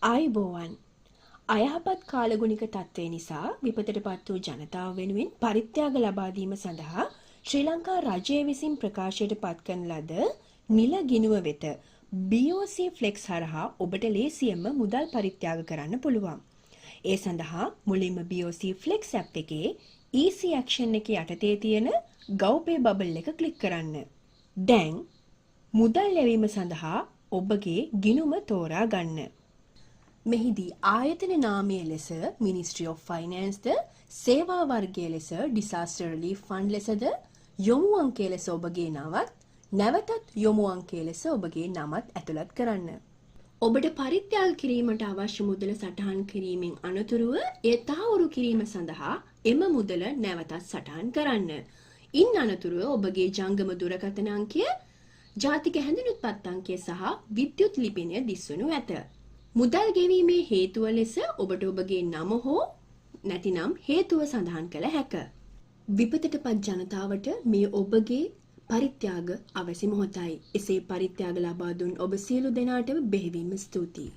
ආයුබෝවන් අයහපත් කාලගුණික තත්ත්වය නිසා විපතටපත් වූ ජනතාව වෙනුවෙන් පරිත්‍යාග ලබා දීම සඳහා ශ්‍රී ලංකා රජය විසින් ප්‍රකාශයට පත් කරන ලද නිල ගිණුම වෙත BOC Flex හරහා ඔබට ලේසියෙන්ම මුදල් පරිත්‍යාග කරන්න පුළුවන්. ඒ සඳහා මුලින්ම BOC Flex app එකේ Easy Action එකේ යටතේ තියෙන GoPay bubble එක ක්ලික් කරන්න. දැන් මුදල් ලැබීම සඳහා ඔබගේ ගිණුම තෝරා ගන්න. මෙහිදී ආයතන නාමය ලෙස Ministry of Finance ද සේවා වර්ගයේ ලෙස Disaster Relief Fund ලෙසද යොමු අංකය ලෙස ඔබගේ නමත් නැවතත් යොමු අංකය ලෙස ඔබගේ නමත් ඇතුළත් කරන්න. ඔබට පරිත්‍යාග කිරීමට අවශ්‍ය මුදල සටහන් කිරීමෙන් අනතුරුව එය තහවුරු කිරීම සඳහා එම මුදල නැවතත් සටහන් කරන්න. ඉන් අනතුරුව ඔබගේ ජංගම දුරකථන අංකය, ජාතික හැඳුනුම්පත් අංකය සහ විද්‍යුත් ලිපිනය දිස්වනු ඇත. මුදල් ගෙවීමේ හේතුව ලෙස ඔබට ඔබගේ නම හෝ නැතිනම් හේතුව සඳහන් කළ හැක. විපතටපත් ජනතාවට මේ ඔබගේ පරිත්‍යාග අවසි මොහොතයි. එසේ පරිත්‍යාග ලබා දුන් ඔබ සියලු දෙනාටම බෙහෙවින්ම ස්තුතියි.